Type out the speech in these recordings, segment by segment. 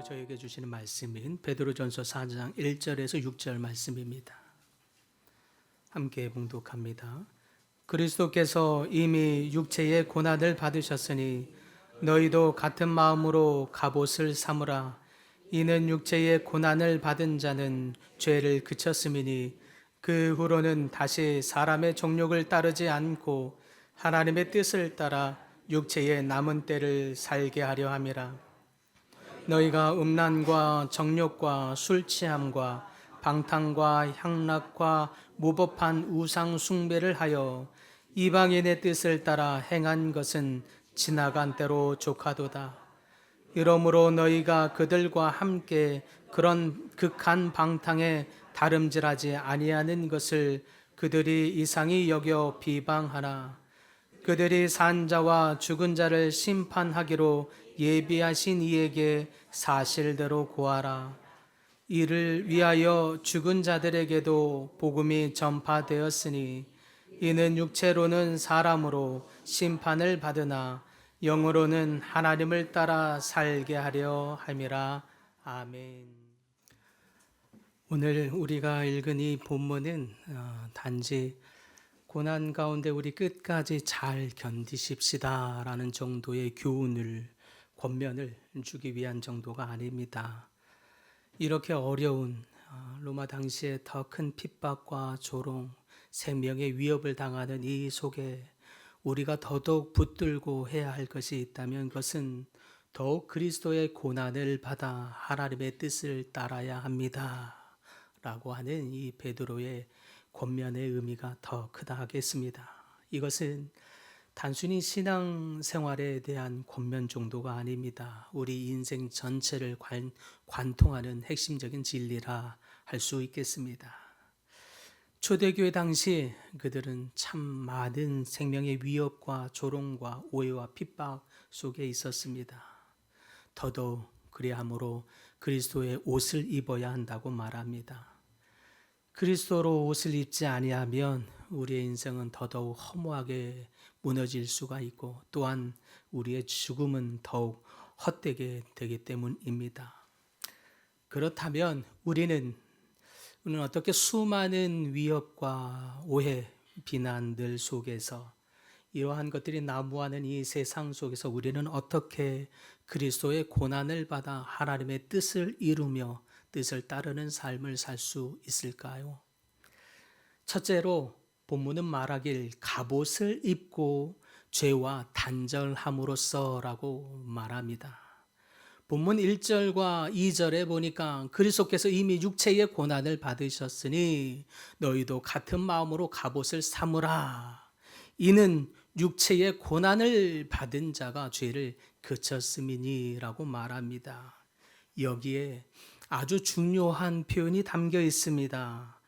하나님께서 저에게 주시는 말씀인 베드로전서 4장 1절에서 6절 말씀입니다. 함께 봉독합니다. 그리스도께서 이미 육체의 고난을 받으셨으니 너희도 같은 마음으로 갑옷을 삼으라. 이는 육체의 고난을 받은 자는 죄를 그쳤음이니 그 후로는 다시 사람의 정욕을 따르지 않고 하나님의 뜻을 따라 육체의 남은 때를 살게 하려 함이라. 너희가 음란과 정욕과 술 취함과 방탕과 향락과 무법한 우상 숭배를 하여 이방인의 뜻을 따라 행한 것은 지나간 때로 족하도다. 이러므로 너희가 그들과 함께 그런 극한 방탕에 다름질하지 아니하는 것을 그들이 이상히 여겨 비방하나 그들이 산 자와 죽은 자를 심판하기로 예비하신 이에게 사실대로 고하라. 이를 위하여 죽은 자들에게도 복음이 전파되었으니 이는 육체로는 사람으로 심판을 받으나 영으로는 하나님을 따라 살게 하려 함이라. 아멘. 오늘 우리가 읽은 이 본문은 단지 고난 가운데 우리 끝까지 잘 견디십시다 라는 정도의 교훈을, 권면을 주기 위한 정도가 아닙니다. 이렇게 어려운 로마 당시에 더 큰 핍박과 조롱, 생명의 위협을 당하는 이 속에 우리가 더더욱 붙들고 해야 할 것이 있다면 그것은 더욱 그리스도의 고난을 받아 하나님의 뜻을 따라야 합니다 라고 하는 이 베드로의 권면의 의미가 더 크다 하겠습니다. 이것은 단순히 신앙생활에 대한 권면 정도가 아닙니다. 우리 인생 전체를 관통하는 핵심적인 진리라 할 수 있겠습니다. 초대교회 당시 그들은 참 많은 생명의 위협과 조롱과 오해와 핍박 속에 있었습니다. 더더욱 그리함으로 그리스도의 옷을 입어야 한다고 말합니다. 그리스도로 옷을 입지 아니하면 우리의 인생은 더더욱 허무하게 무너질 수가 있고 또한 우리의 죽음은 더욱 헛되게 되기 때문입니다. 그렇다면 우리는 어떻게 수많은 위협과 오해, 비난들 속에서 이러한 것들이 난무하는 이 세상 속에서 우리는 어떻게 그리스도의 고난을 받아 하나님의 뜻을 이루며 뜻을 따르는 삶을 살 수 있을까요? 첫째로 본문은 말하길 갑옷을 입고 죄와 단절함으로써라고 말합니다. 본문 1절과 2절에 보니까 그리스도께서 이미 육체의 고난을 받으셨으니 너희도 같은 마음으로 갑옷을 삼으라. 이는 육체의 고난을 받은 자가 죄를 그쳤음이니라고 말합니다. 여기에 아주 중요한 표현이 담겨 있습니다.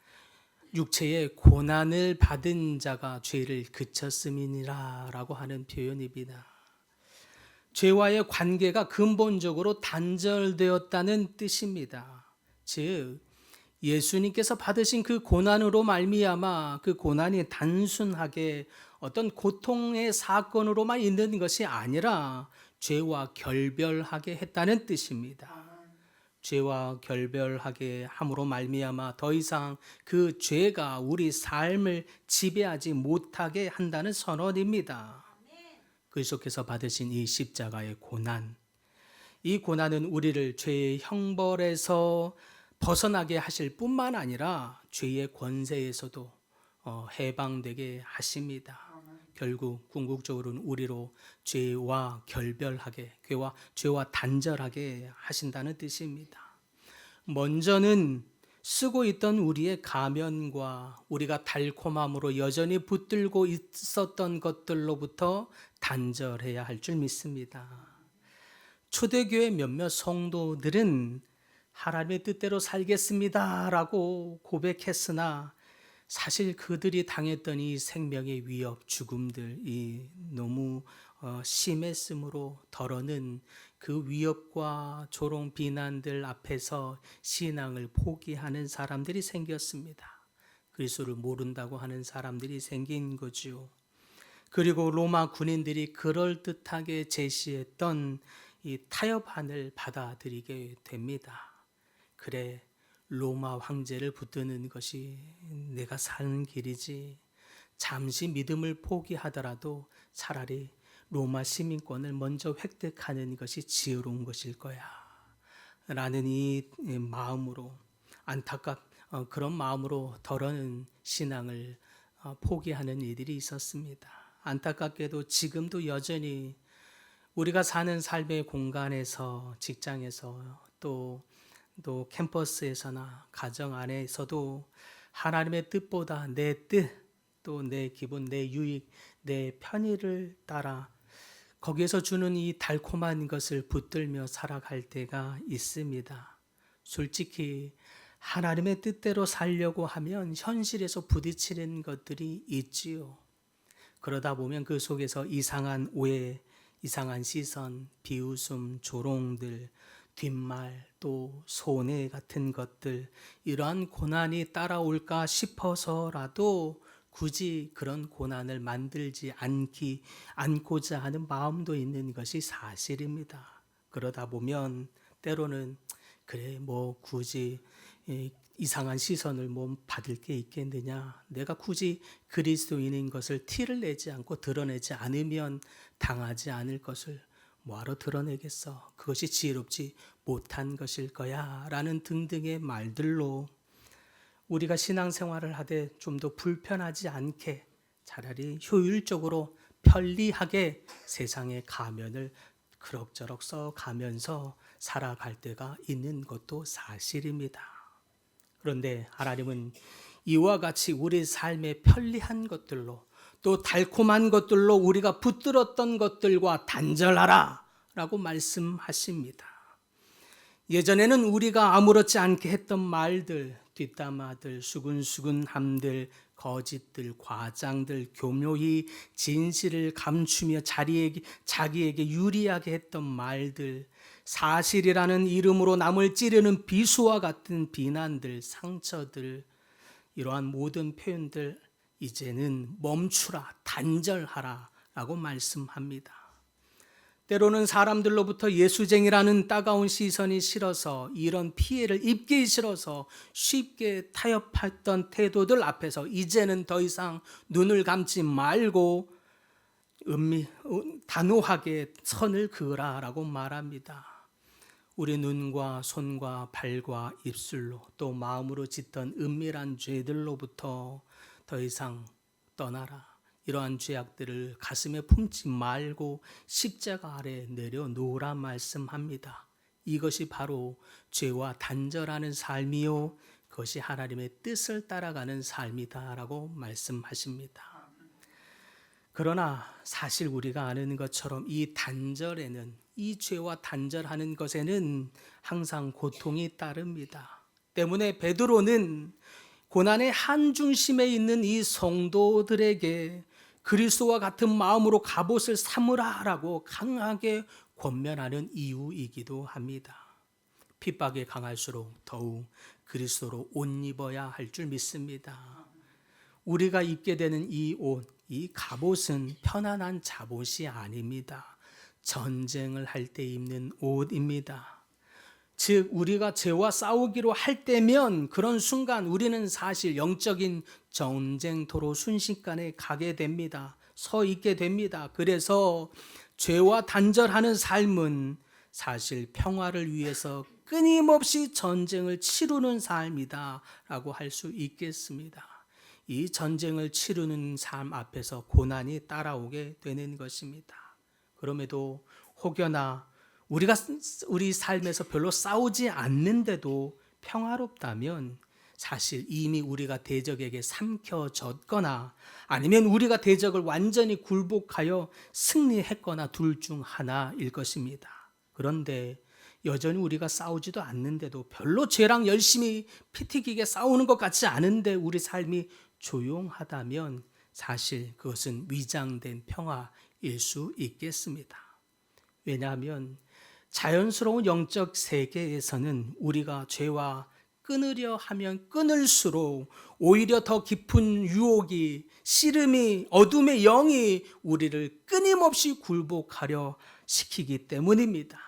육체의 고난을 받은 자가 죄를 그쳤음이니라 라고 하는 표현입니다. 죄와의 관계가 근본적으로 단절되었다는 뜻입니다. 즉 예수님께서 받으신 그 고난으로 말미암아 그 고난이 단순하게 어떤 고통의 사건으로만 있는 것이 아니라 죄와 결별하게 했다는 뜻입니다. 죄와 결별하게 함으로 말미암아 더 이상 그 죄가 우리 삶을 지배하지 못하게 한다는 선언입니다. 그리스도께서 받으신 이 십자가의 고난, 이 고난은 우리를 죄의 형벌에서 벗어나게 하실 뿐만 아니라 죄의 권세에서도 해방되게 하십니다. 결국 궁극적으로는 우리로 죄와 결별하게, 죄와 단절하게 하신다는 뜻입니다. 먼저는 쓰고 있던 우리의 가면과 우리가 달콤함으로 여전히 붙들고 있었던 것들로부터 단절해야 할 줄 믿습니다. 초대교회 몇몇 성도들은 하나님의 뜻대로 살겠습니다라고 고백했으나 사실 그들이 당했던 이 생명의 위협, 죽음들이 너무 심했으므로 더러는 그 위협과 조롱, 비난들 앞에서 신앙을 포기하는 사람들이 생겼습니다. 그리스도를 모른다고 하는 사람들이 생긴 거죠. 그리고 로마 군인들이 그럴듯하게 제시했던 이 타협안을 받아들이게 됩니다. 그래, 로마 황제를 붙드는 것이 내가 사는 길이지. 잠시 믿음을 포기하더라도 차라리 로마 시민권을 먼저 획득하는 것이 지혜로운 것일 거야. 라는 이 마음으로 그런 마음으로 더러는 신앙을 포기하는 이들이 있었습니다. 안타깝게도 지금도 여전히 우리가 사는 삶의 공간에서, 직장에서, 또 캠퍼스에서나 가정 안에서도 하나님의 뜻보다 내 뜻, 또 내 기분, 내 유익, 내 편의를 따라 거기에서 주는 이 달콤한 것을 붙들며 살아갈 때가 있습니다. 솔직히 하나님의 뜻대로 살려고 하면 현실에서 부딪히는 것들이 있지요. 그러다 보면 그 속에서 이상한 오해, 이상한 시선, 비웃음, 조롱들, 뒷말, 또 손해 같은 것들, 이러한 고난이 따라올까 싶어서라도 굳이 그런 고난을 만들지 않고자 하는 마음도 있는 것이 사실입니다. 그러다 보면 때로는 그래 뭐 굳이 이상한 시선을 뭐 받을 게 있겠느냐, 내가 굳이 그리스도인인 것을 티를 내지 않고 드러내지 않으면 당하지 않을 것을 뭐하러 드러내겠어, 그것이 지혜롭지 못한 것일 거야 라는 등등의 말들로 우리가 신앙생활을 하되 좀 더 불편하지 않게 차라리 효율적으로 편리하게 세상의 가면을 그럭저럭 써가면서 살아갈 때가 있는 것도 사실입니다. 그런데 하나님은 이와 같이 우리 삶의 편리한 것들로 또 달콤한 것들로 우리가 붙들었던 것들과 단절하라 라고 말씀하십니다. 예전에는 우리가 아무렇지 않게 했던 말들, 뒷담화들, 수근수근함들, 거짓들, 과장들, 교묘히 진실을 감추며 자기에게 유리하게 했던 말들, 사실이라는 이름으로 남을 찌르는 비수와 같은 비난들, 상처들, 이러한 모든 표현들 이제는 멈추라, 단절하라 라고 말씀합니다. 때로는 사람들로부터 예수쟁이라는 따가운 시선이 싫어서, 이런 피해를 입기 싫어서 쉽게 타협했던 태도들 앞에서 이제는 더 이상 눈을 감지 말고 단호하게 선을 그으라 라고 말합니다. 우리 눈과 손과 발과 입술로 또 마음으로 짓던 은밀한 죄들로부터 더 이상 떠나라. 이러한 죄악들을 가슴에 품지 말고 십자가 아래 내려놓으라 말씀합니다. 이것이 바로 죄와 단절하는 삶이요, 그것이 하나님의 뜻을 따라가는 삶이다라고 말씀하십니다. 그러나 사실 우리가 아는 것처럼 이 단절에는, 이 죄와 단절하는 것에는 항상 고통이 따릅니다. 때문에 베드로는 고난의 한중심에 있는 이 성도들에게 그리스도와 같은 마음으로 갑옷을 삼으라라고 강하게 권면하는 이유이기도 합니다. 핍박이 강할수록 더욱 그리스도로 옷 입어야 할 줄 믿습니다. 우리가 입게 되는 이 옷, 이 갑옷은 편안한 잡옷이 아닙니다. 전쟁을 할 때 입는 옷입니다. 즉 우리가 죄와 싸우기로 할 때면 그런 순간 우리는 사실 영적인 전쟁터로 순식간에 가게 됩니다. 서 있게 됩니다. 그래서 죄와 단절하는 삶은 사실 평화를 위해서 끊임없이 전쟁을 치르는 삶이다 라고 할 수 있겠습니다. 이 전쟁을 치르는 삶 앞에서 고난이 따라오게 되는 것입니다. 그럼에도 혹여나 우리가 우리 삶에서 별로 싸우지 않는데도 평화롭다면 사실 이미 우리가 대적에게 삼켜졌거나 아니면 우리가 대적을 완전히 굴복하여 승리했거나 둘 중 하나일 것입니다. 그런데 여전히 우리가 싸우지도 않는데도 별로 죄랑 열심히 피 튀기게 싸우는 것 같지 않은데 우리 삶이 조용하다면 사실 그것은 위장된 평화일 수 있겠습니다. 왜냐하면 자연스러운 영적 세계에서는 우리가 죄와 끊으려 하면 끊을수록 오히려 더 깊은 유혹이, 씨름이, 어둠의 영이 우리를 끊임없이 굴복하려 시키기 때문입니다.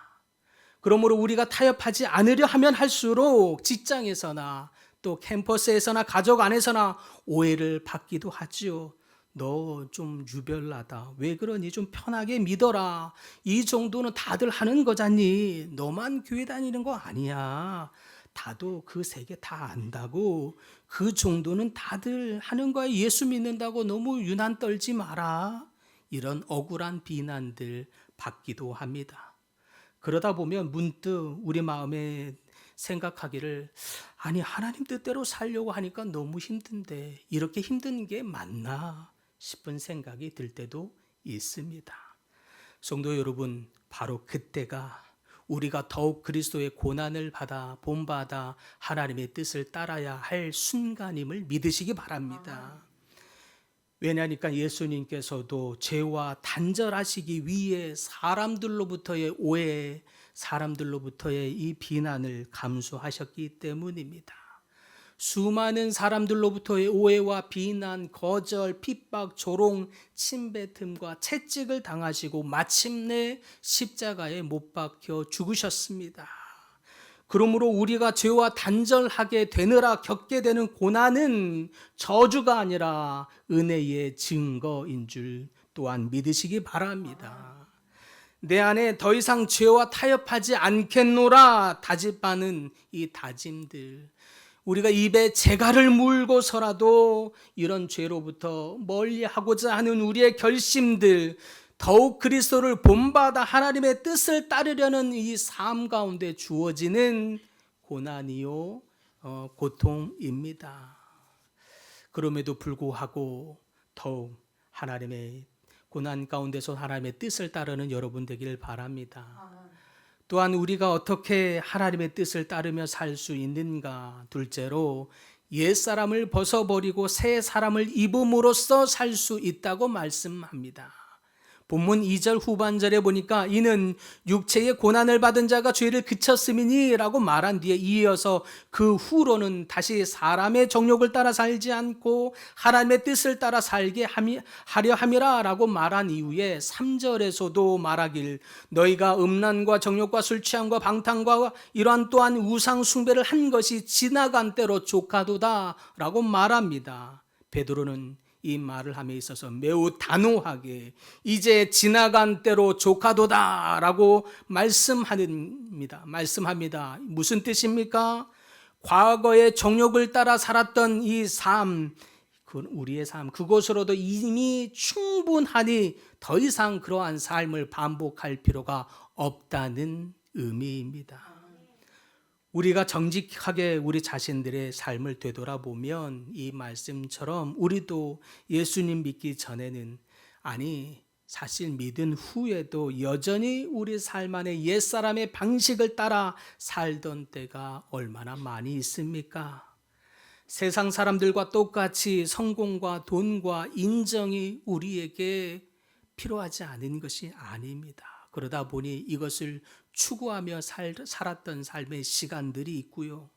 그러므로 우리가 타협하지 않으려 하면 할수록 직장에서나 또 캠퍼스에서나 가족 안에서나 오해를 받기도 하지요. 너 좀 유별나다. 왜 그러니? 좀 편하게 믿어라. 이 정도는 다들 하는 거잖니. 너만 교회 다니는 거 아니야. 다도 그 세계 다 안다고. 그 정도는 다들 하는 거야. 예수 믿는다고 너무 유난 떨지 마라. 이런 억울한 비난들 받기도 합니다. 그러다 보면 문득 우리 마음에 생각하기를, 아니 하나님 뜻대로 살려고 하니까 너무 힘든데 이렇게 힘든 게 맞나 싶은 생각이 들 때도 있습니다. 성도 여러분, 바로 그때가 우리가 더욱 그리스도의 고난을 받아 본받아 하나님의 뜻을 따라야 할 순간임을 믿으시기 바랍니다. 왜냐하니까 예수님께서도 죄와 단절하시기 위해 사람들로부터의 오해, 사람들로부터의 이 비난을 감수하셨기 때문입니다. 수많은 사람들로부터의 오해와 비난, 거절, 핍박, 조롱, 침뱉음과 채찍을 당하시고 마침내 십자가에 못 박혀 죽으셨습니다. 그러므로 우리가 죄와 단절하게 되느라 겪게 되는 고난은 저주가 아니라 은혜의 증거인 줄 또한 믿으시기 바랍니다. 내 안에 더 이상 죄와 타협하지 않겠노라 다짐하는 이 다짐들, 우리가 입에 재갈을 물고서라도 이런 죄로부터 멀리하고자 하는 우리의 결심들, 더욱 그리스도를 본받아 하나님의 뜻을 따르려는 이 삶 가운데 주어지는 고난이요 고통입니다. 그럼에도 불구하고 더욱 하나님의 고난 가운데서 하나님의 뜻을 따르는 여러분 되기를 바랍니다. 또한 우리가 어떻게 하나님의 뜻을 따르며 살 수 있는가? 둘째로 옛사람을 벗어버리고 새 사람을 입음으로써 살 수 있다고 말씀합니다. 본문 2절 후반절에 보니까 이는 육체의 고난을 받은 자가 죄를 그쳤음이니 라고 말한 뒤에 이어서 그 후로는 다시 사람의 정욕을 따라 살지 않고 하나님의 뜻을 따라 살게 하려 함이라 라고 말한 이후에 3절에서도 말하길 너희가 음란과 정욕과 술 취함과 방탕과 이러한 또한 우상 숭배를 한 것이 지나간 때로 조카도다 라고 말합니다. 베드로는 이 말을 함에 있어서 매우 단호하게 이제 지나간 때로 조카도다 라고 말씀합니다. 무슨 뜻입니까? 과거의 정욕을 따라 살았던 이 삶, 우리의 삶, 그것으로도 이미 충분하니 더 이상 그러한 삶을 반복할 필요가 없다는 의미입니다. 우리가 정직하게 우리 자신들의 삶을 되돌아보면 이 말씀처럼 우리도 예수님 믿기 전에는, 아니 사실 믿은 후에도 여전히 우리 삶 안에 옛사람의 방식을 따라 살던 때가 얼마나 많이 있습니까? 세상 사람들과 똑같이 성공과 돈과 인정이 우리에게 필요하지 않은 것이 아닙니다. 그러다 보니 이것을 추구하며 살았던 삶의 시간들이 있고요.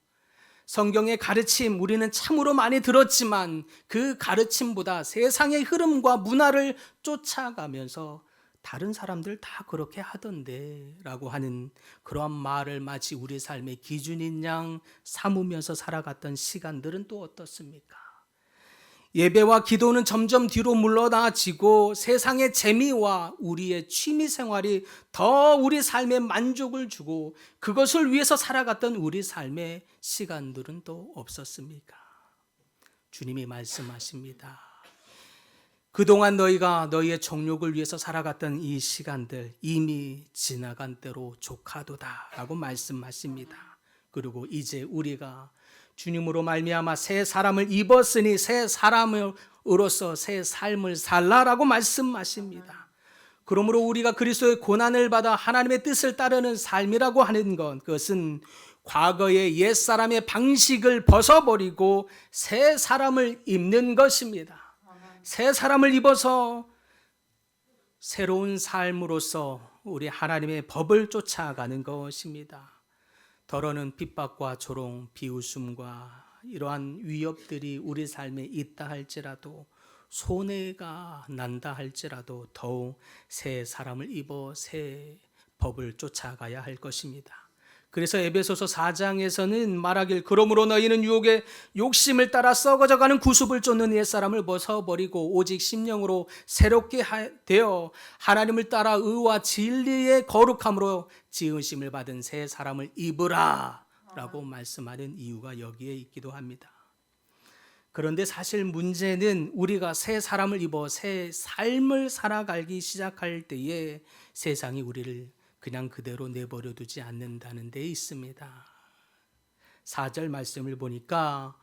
성경의 가르침 우리는 참으로 많이 들었지만 그 가르침보다 세상의 흐름과 문화를 쫓아가면서 다른 사람들 다 그렇게 하던데 라고 하는 그러한 말을 마치 우리 삶의 기준인 양 삼으면서 살아갔던 시간들은 또 어떻습니까? 예배와 기도는 점점 뒤로 물러나지고 세상의 재미와 우리의 취미 생활이 더 우리 삶에 만족을 주고 그것을 위해서 살아갔던 우리 삶의 시간들은 또 없었습니까? 주님이 말씀하십니다. 그동안 너희가 너희의 정욕을 위해서 살아갔던 이 시간들 이미 지나간 때로 조카도다 라고 말씀하십니다. 그리고 이제 우리가 주님으로 말미암아 새 사람을 입었으니 새 사람으로서 새 삶을 살라라고 말씀하십니다. 그러므로 우리가 그리스도의 고난을 받아 하나님의 뜻을 따르는 삶이라고 하는 것, 그것은 과거의 옛사람의 방식을 벗어버리고 새 사람을 입는 것입니다. 새 사람을 입어서 새로운 삶으로서 우리 하나님의 법을 쫓아가는 것입니다. 더러는 핍박과 조롱, 비웃음과 이러한 위협들이 우리 삶에 있다 할지라도 손해가 난다 할지라도 더욱 새 사람을 입어 새 법을 쫓아가야 할 것입니다. 그래서 에베소서 4장에서는 말하길 그러므로 너희는 유혹의 욕심을 따라 썩어져가는 구습을 쫓는 옛사람을 벗어버리고 오직 심령으로 새롭게 되어 하나님을 따라 의와 진리의 거룩함으로 지으심을 받은 새 사람을 입으라 라고 말씀하는 이유가 여기에 있기도 합니다. 그런데 사실 문제는 우리가 새 사람을 입어 새 삶을 살아가기 시작할 때에 세상이 우리를 그냥 그대로 내버려 두지 않는다는 데 있습니다. 4절 말씀을 보니까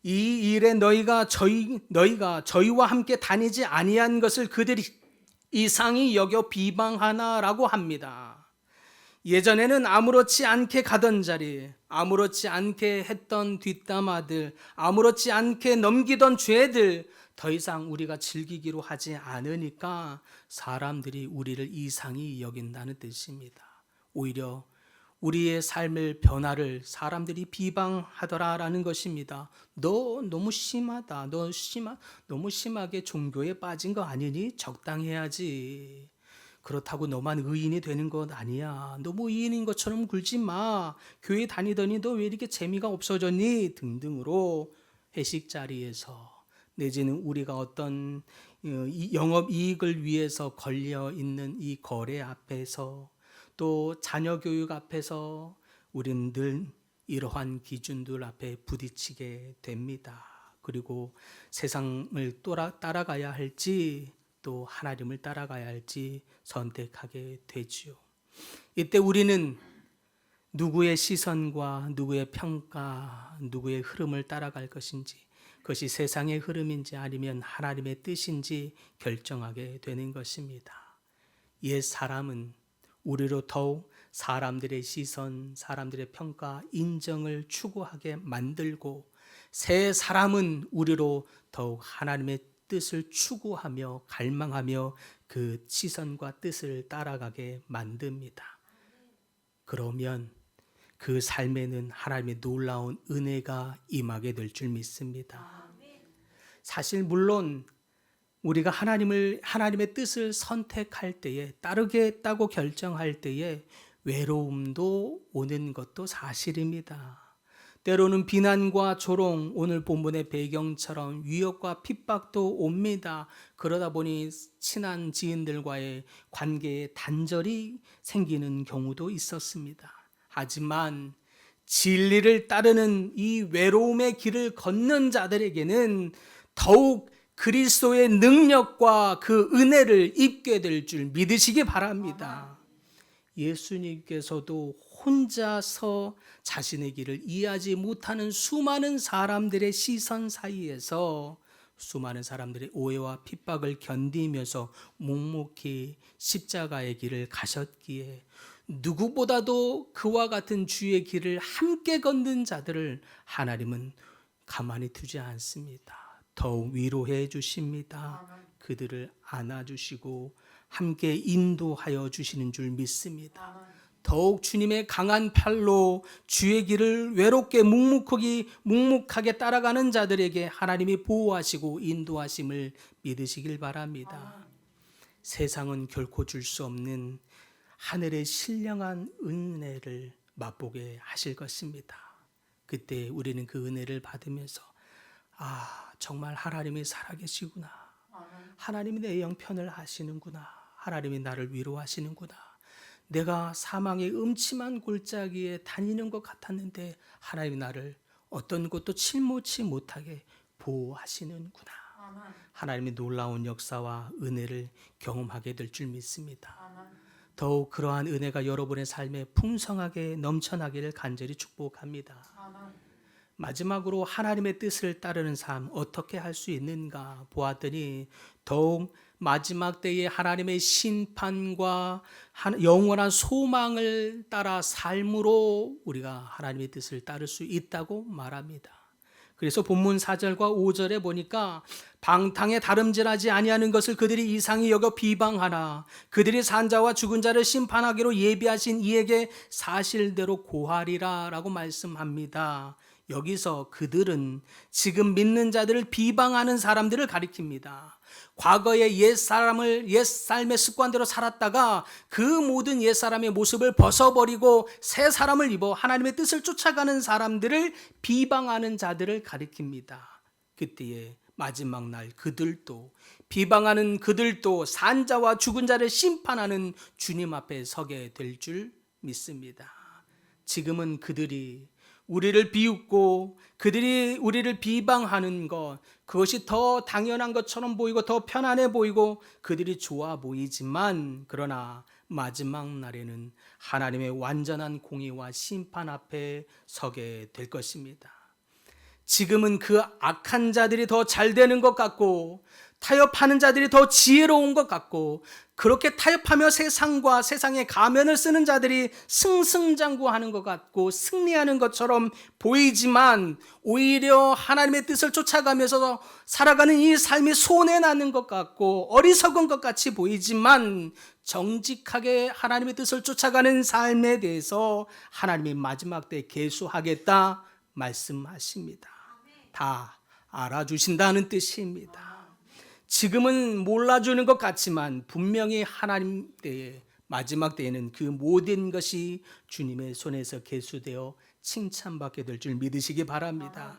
이 일에 너희가 저희와 함께 다니지 아니한 것을 그들이 이상히 여겨 비방하나라고 합니다. 예전에는 아무렇지 않게 가던 자리, 아무렇지 않게 했던 뒷담화들, 아무렇지 않게 넘기던 죄들 더 이상 우리가 즐기기로 하지 않으니까 사람들이 우리를 이상히 여긴다는 뜻입니다. 오히려 우리의 삶의 변화를 사람들이 비방하더라라는 것입니다. 너 너무 심하다. 너무 심하게 종교에 빠진 거 아니니? 적당히 해야지. 그렇다고 너만 의인이 되는 것 아니야. 너무 의인인 것처럼 굴지 마. 교회 다니더니 너 왜 이렇게 재미가 없어졌니? 등등으로 회식 자리에서 내지는 우리가 어떤 영업 이익을 위해서 걸려 있는 이 거래 앞에서 또 자녀 교육 앞에서 우리는 늘 이러한 기준들 앞에 부딪히게 됩니다. 그리고 세상을 따라가야 할지 또 하나님을 따라가야 할지 선택하게 되지요. 이때 우리는 누구의 시선과 누구의 평가, 누구의 흐름을 따라갈 것인지, 그것이 세상의 흐름인지 아니면 하나님의 뜻인지 결정하게 되는 것입니다. 옛 사람은 우리로 더욱 사람들의 시선, 사람들의 평가, 인정을 추구하게 만들고, 새 사람은 우리로 더욱 하나님의 뜻을 추구하며 갈망하며 그 시선과 뜻을 따라가게 만듭니다. 그러면 그 삶에는 하나님의 놀라운 은혜가 임하게 될 줄 믿습니다. 사실 물론 우리가 하나님의 뜻을 선택할 때에 따르겠다고 결정할 때에 외로움도 오는 것도 사실입니다. 때로는 비난과 조롱, 오늘 본문의 배경처럼 위협과 핍박도 옵니다. 그러다 보니 친한 지인들과의 관계에 단절이 생기는 경우도 있었습니다. 하지만 진리를 따르는 이 외로움의 길을 걷는 자들에게는 더욱 그리스도의 능력과 그 은혜를 입게 될 줄 믿으시기 바랍니다. 예수님께서도 혼자서 자신의 길을 이해하지 못하는 수많은 사람들의 시선 사이에서 수많은 사람들의 오해와 핍박을 견디면서 묵묵히 십자가의 길을 가셨기에 누구보다도 그와 같은 주의 길을 함께 걷는 자들을 하나님은 가만히 두지 않습니다. 더욱 위로해 주십니다. 그들을 안아주시고 함께 인도하여 주시는 줄 믿습니다. 더욱 주님의 강한 팔로 주의 길을 외롭게 묵묵하게 따라가는 자들에게 하나님이 보호하시고 인도하심을 믿으시길 바랍니다. 세상은 결코 줄 수 없는 하늘의 신령한 은혜를 맛보게 하실 것입니다. 그때 우리는 그 은혜를 받으면서 정말 하나님이 살아계시구나. 하나님이 내 영편을 하시는구나. 하나님이 나를 위로하시는구나. 내가 사망의 음침한 골짜기에 다니는 것 같았는데 하나님이 나를 어떤 곳도 침몰치 못하게 보호하시는구나. 하나님의 놀라운 역사와 은혜를 경험하게 될 줄 믿습니다. 더욱 그러한 은혜가 여러분의 삶에 풍성하게 넘쳐나기를 간절히 축복합니다. 마지막으로 하나님의 뜻을 따르는 삶 어떻게 할 수 있는가 보았더니 더욱 마지막 때에 하나님의 심판과 영원한 소망을 따라 삶으로 우리가 하나님의 뜻을 따를 수 있다고 말합니다. 그래서 본문 4절과 5절에 보니까 방탕에 다름질하지 아니하는 것을 그들이 이상히 여겨 비방하나 그들이 산 자와 죽은 자를 심판하기로 예비하신 이에게 사실대로 고하리라 라고 말씀합니다. 여기서 그들은 지금 믿는 자들을 비방하는 사람들을 가리킵니다. 과거의 옛 삶의 습관대로 살았다가 그 모든 옛사람의 모습을 벗어버리고 새 사람을 입어 하나님의 뜻을 쫓아가는 사람들을 비방하는 자들을 가리킵니다. 그때에 마지막 날 비방하는 그들도 산자와 죽은 자를 심판하는 주님 앞에 서게 될 줄 믿습니다. 지금은 그들이 우리를 비웃고 그들이 우리를 비방하는 것, 그것이 더 당연한 것처럼 보이고 더 편안해 보이고 그들이 좋아 보이지만, 그러나 마지막 날에는 하나님의 완전한 공의와 심판 앞에 서게 될 것입니다. 지금은 그 악한 자들이 더 잘 되는 것 같고 타협하는 자들이 더 지혜로운 것 같고, 그렇게 타협하며 세상과 세상의 가면을 쓰는 자들이 승승장구하는 것 같고 승리하는 것처럼 보이지만, 오히려 하나님의 뜻을 쫓아가면서 살아가는 이 삶이 손해나는 것 같고 어리석은 것 같이 보이지만, 정직하게 하나님의 뜻을 쫓아가는 삶에 대해서 하나님이 마지막 때 계수하겠다 말씀하십니다. 다 알아주신다는 뜻입니다. 지금은 몰라주는 것 같지만 분명히 하나님 때에, 마지막 때에는 그 모든 것이 주님의 손에서 계수되어 칭찬받게 될 줄 믿으시기 바랍니다.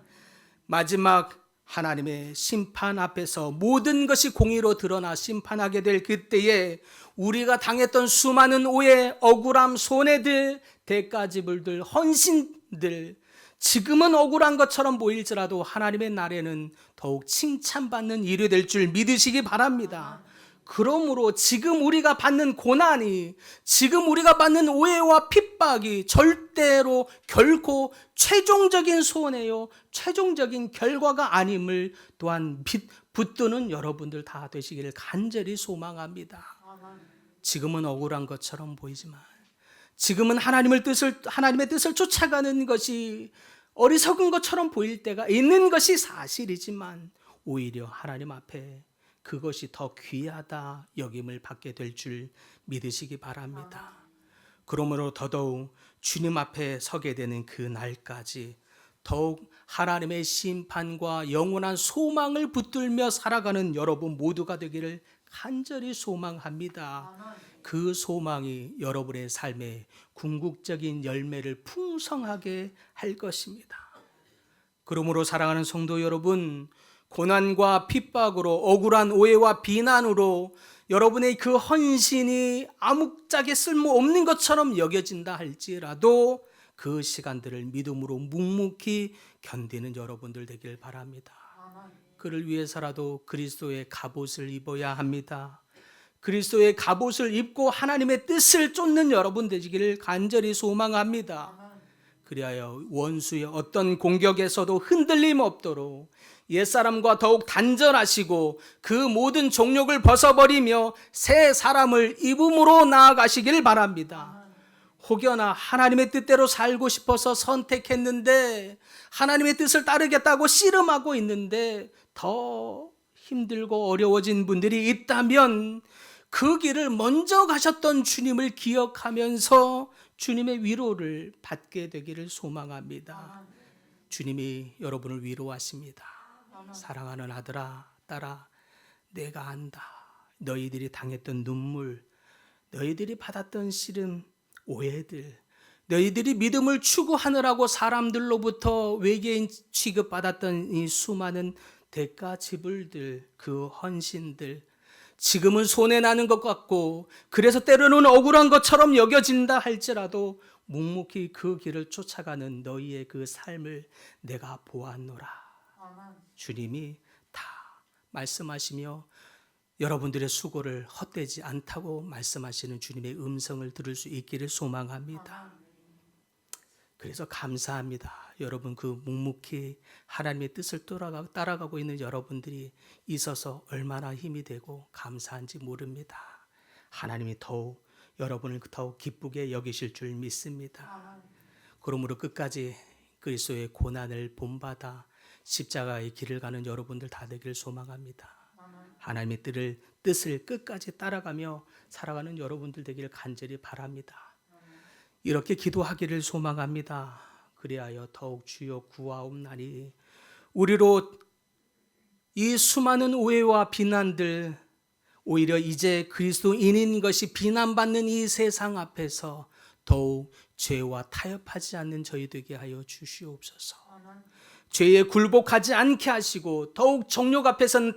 마지막 하나님의 심판 앞에서 모든 것이 공의로 드러나 심판하게 될 그때에 우리가 당했던 수많은 오해, 억울함, 손해들, 대가지불들, 헌신들, 지금은 억울한 것처럼 보일지라도 하나님의 날에는 더욱 칭찬받는 일이 될 줄 믿으시기 바랍니다. 그러므로 지금 우리가 받는 고난이, 지금 우리가 받는 오해와 핍박이 절대로 결코 최종적인 손해요, 최종적인 결과가 아님을 또한 붙드는 여러분들 다 되시기를 간절히 소망합니다. 지금은 억울한 것처럼 보이지만, 지금은 하나님의 뜻을 쫓아가는 것이 어리석은 것처럼 보일 때가 있는 것이 사실이지만, 오히려 하나님 앞에 그것이 더 귀하다 여김을 받게 될 줄 믿으시기 바랍니다. 그러므로 더더욱 주님 앞에 서게 되는 그 날까지 더욱 하나님의 심판과 영원한 소망을 붙들며 살아가는 여러분 모두가 되기를 간절히 소망합니다. 그 소망이 여러분의 삶에 궁극적인 열매를 풍성하게 할 것입니다. 그러므로 사랑하는 성도 여러분, 고난과 핍박으로, 억울한 오해와 비난으로 여러분의 그 헌신이 아무짝에 쓸모없는 것처럼 여겨진다 할지라도 그 시간들을 믿음으로 묵묵히 견디는 여러분들 되길 바랍니다. 그를 위해서라도 그리스도의 갑옷을 입어야 합니다. 그리스도의 갑옷을 입고 하나님의 뜻을 쫓는 여러분 되시기를 간절히 소망합니다. 그리하여 원수의 어떤 공격에서도 흔들림 없도록 옛사람과 더욱 단절하시고 그 모든 종욕을 벗어버리며 새 사람을 입음으로 나아가시길 바랍니다. 혹여나 하나님의 뜻대로 살고 싶어서 선택했는데 하나님의 뜻을 따르겠다고 씨름하고 있는데 더 힘들고 어려워진 분들이 있다면 그 길을 먼저 가셨던 주님을 기억하면서 주님의 위로를 받게 되기를 소망합니다. 주님이 여러분을 위로하십니다. 사랑하는 아들아, 딸아, 내가 안다. 너희들이 당했던 눈물, 너희들이 받았던 씨름, 오해들, 너희들이 믿음을 추구하느라고 사람들로부터 외계인 취급받았던 이 수많은 대가 지불들, 그 헌신들, 지금은 손해나는 것 같고 그래서 때로는 억울한 것처럼 여겨진다 할지라도 묵묵히 그 길을 쫓아가는 너희의 그 삶을 내가 보았노라. 주님이 다 말씀하시며 여러분들의 수고를 헛되지 않다고 말씀하시는 주님의 음성을 들을 수 있기를 소망합니다. 그래서 감사합니다. 여러분 그 묵묵히 하나님의 뜻을 따라가고 있는 여러분들이 있어서 얼마나 힘이 되고 감사한지 모릅니다. 하나님이 더욱 여러분을 더욱 기쁘게 여기실 줄 믿습니다. 그러므로 끝까지 그리스도의 고난을 본받아 십자가의 길을 가는 여러분들 다 되기를 소망합니다. 하나님의 뜻을 끝까지 따라가며 살아가는 여러분들 되기를 간절히 바랍니다. 이렇게 기도하기를 소망합니다. 그리하여 더욱 주여 구하옵나니 우리로 이 수많은 오해와 비난들, 오히려 이제 그리스도인인 것이 비난받는 이 세상 앞에서 더욱 죄와 타협하지 않는 저희 되게 하여 주시옵소서. 죄에 굴복하지 않게 하시고 더욱 정욕 앞에서는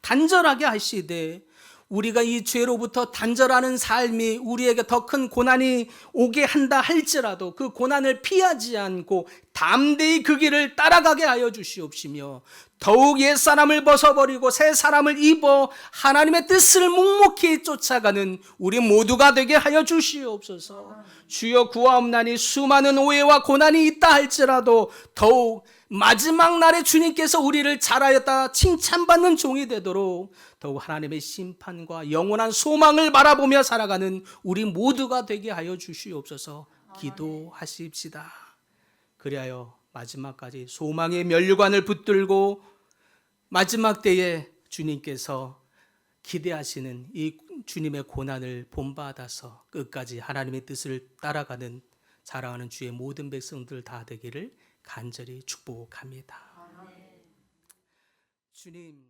단절하게 하시되 우리가 이 죄로부터 단절하는 삶이 우리에게 더 큰 고난이 오게 한다 할지라도 그 고난을 피하지 않고 담대히 그 길을 따라가게 하여 주시옵시며 더욱 옛사람을 벗어버리고 새 사람을 입어 하나님의 뜻을 묵묵히 쫓아가는 우리 모두가 되게 하여 주시옵소서. 주여 구하옵나니 수많은 오해와 고난이 있다 할지라도 더욱 마지막 날에 주님께서 우리를 잘하였다 칭찬받는 종이 되도록 더욱 하나님의 심판과 영원한 소망을 바라보며 살아가는 우리 모두가 되게 하여 주시옵소서. 기도하십시다. 그리하여 마지막까지 소망의 면류관을 붙들고 마지막 때에 주님께서 기대하시는 이 주님의 고난을 본받아서 끝까지 하나님의 뜻을 따라가는 자랑하는 주의 모든 백성들 다 되기를 간절히 축복합니다. 주님.